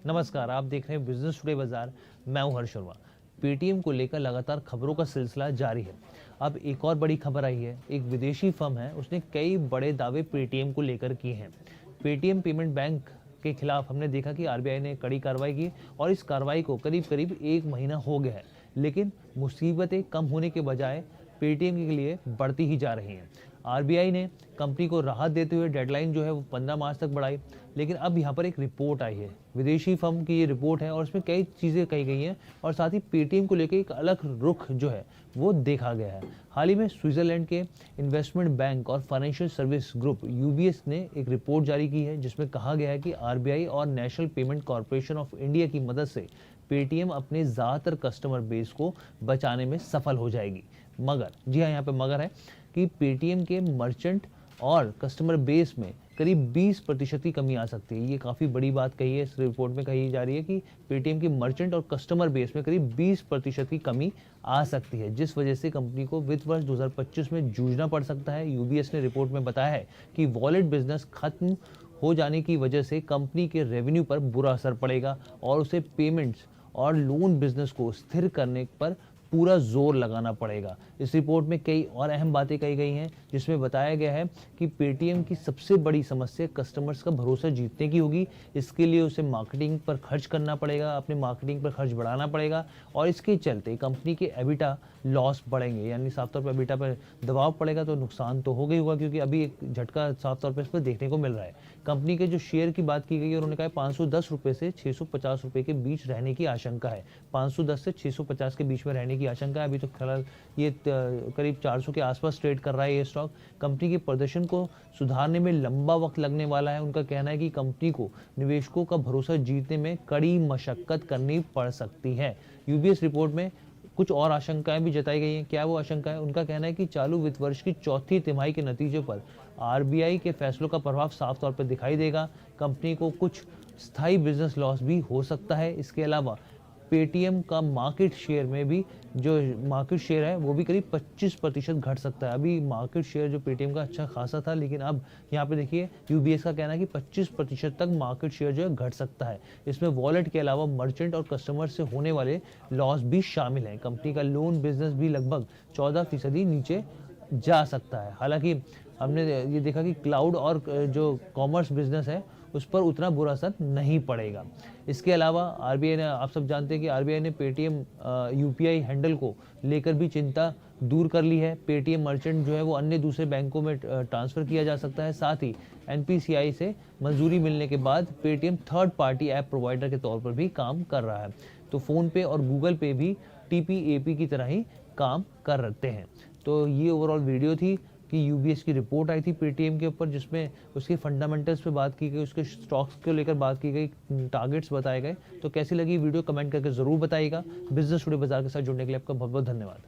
नमस्कार, आप देख रहे हैं बिजनेस टुडे बाजार। मैं हूं हर्ष शर्मा। पेटीएम को लेकर लगातार खबरों का सिलसिला जारी है। अब एक और बड़ी खबर आई है। एक विदेशी फर्म है, उसने कई बड़े दावे पेटीएम को लेकर किए हैं। पेटीएम पेमेंट बैंक के खिलाफ हमने देखा कि आरबीआई ने कड़ी कार्रवाई की और इस कार्रवाई को करीब करीब 1 महीना हो गया है। लेकिन मुसीबतें कम होने के बजाय पेटीएम के लिए बढ़ती ही जा रही हैं। आरबीआई ने कंपनी को राहत देते हुए डेडलाइन जो है वो 15 मार्च तक बढ़ाई। लेकिन अब यहाँ पर एक रिपोर्ट आई है, विदेशी फर्म की ये रिपोर्ट है और इसमें कई चीज़ें कही गई हैं और साथ ही पेटीएम को लेकर एक अलग रुख जो है वो देखा गया है। हाल ही में स्विट्जरलैंड के इन्वेस्टमेंट बैंक और फाइनेंशियल सर्विस ग्रुप यूबीएस ने एक रिपोर्ट जारी की है, जिसमें कहा गया है कि आरबीआई और national payment corporation of India की मदद से पेटीएम अपने ज़्यादातर कस्टमर बेस को बचाने में सफल हो जाएगी। मगर जी हाँ, यहाँ पे मगर है कि पेटीएम के मर्चेंट और कस्टमर बेस में करीब 20% की कमी आ सकती है। ये काफ़ी बड़ी बात कही है, इस रिपोर्ट में कही जा रही है कि पेटीएम की मर्चेंट और कस्टमर बेस में करीब 20% की कमी आ सकती है, जिस वजह से कंपनी को वित्त वर्ष 2025 में जूझना पड़ सकता है। यूबीएस ने रिपोर्ट में बताया है कि वॉलेट बिजनेस खत्म हो जाने की वजह से कंपनी के रेवेन्यू पर बुरा असर पड़ेगा और उसे पेमेंट्स और लोन बिजनेस को स्थिर करने पर पूरा जोर लगाना पड़ेगा। इस रिपोर्ट में कई और अहम बातें कही गई हैं, जिसमें बताया गया है कि पेटीएम की सबसे बड़ी समस्या कस्टमर्स का भरोसा जीतने की होगी। इसके लिए उसे मार्केटिंग पर खर्च करना पड़ेगा, अपने मार्केटिंग पर खर्च बढ़ाना पड़ेगा और इसके चलते कंपनी के एबिटा लॉस बढ़ेंगे, यानी साफ तौर पर एबिटा पर दबाव पड़ेगा तो नुकसान तो हो गई होगा, क्योंकि अभी एक झटका साफ तौर पर इस पर देखने को मिल रहा है। कंपनी के जो शेयर की बात की गई है, उन्होंने कहा 510 रुपये से 650 रुपये के बीच रहने की आशंका है। 510 से 650 के बीच में रहने की आशंका है। अभी तो फिलहाल ये करीब 400 के आसपास ट्रेड कर रहा है ये स्टॉक। कंपनी के प्रदर्शन को सुधारने में लंबा वक्त लगने वाला है। उनका कहना है कि कंपनी को निवेशकों का भरोसा जीतने में कड़ी मशक्कत करनी पड़ सकती है। यूबीएस रिपोर्ट में कुछ और आशंकाएं भी जताई गई हैं। क्या वो आशंका है? उनका कहना है कि चालू वित्त वर्ष की चौथी तिमाही के नतीजों पर आरबीआई के फैसलों का प्रभाव साफ तौर पर दिखाई देगा। कंपनी को कुछ स्थायी बिजनेस लॉस भी हो सकता है। इसके अलावा पेटीएम का मार्केट शेयर में भी जो मार्केट शेयर है वो भी करीब 25% घट सकता है। अभी मार्केट शेयर जो पेटीएम का अच्छा खासा था, लेकिन अब यहाँ पे देखिए यूबीएस का कहना है कि 25% तक मार्केट शेयर जो है घट सकता है। इसमें वॉलेट के अलावा मर्चेंट और कस्टमर से होने वाले लॉस भी शामिल हैं। कंपनी का लोन बिजनेस भी लगभग 14% नीचे जा सकता है। हालांकि हमने ये देखा कि क्लाउड और जो कॉमर्स बिजनेस है उस पर उतना बुरा असर नहीं पड़ेगा। इसके अलावा आरबीआई ने, आप सब जानते हैं कि आरबीआई ने पेटीएम यूपीआई हैंडल को लेकर भी चिंता दूर कर ली है। पेटीएम मर्चेंट जो है वो अन्य दूसरे बैंकों में ट्रांसफ़र किया जा सकता है। साथ ही एनपीसीआई से मंजूरी मिलने के बाद Paytm third party app provider के तौर पर भी काम कर रहा है। तो फ़ोन पे और गूगल पे भी टीपीएपी की तरह ही काम कर रहे हैं। तो ये ओवरऑल वीडियो थी कि यूबीएस की रिपोर्ट आई थी पेटीएम के ऊपर, जिसमें उसके फंडामेंटल्स पे बात की गई, उसके स्टॉक्स को लेकर बात की गई, टारगेट्स बताए गए। तो कैसी लगी वीडियो कमेंट करके ज़रूर बताइएगा। बिजनेस टुडे बाजार के साथ जुड़ने के लिए आपका बहुत बहुत धन्यवाद।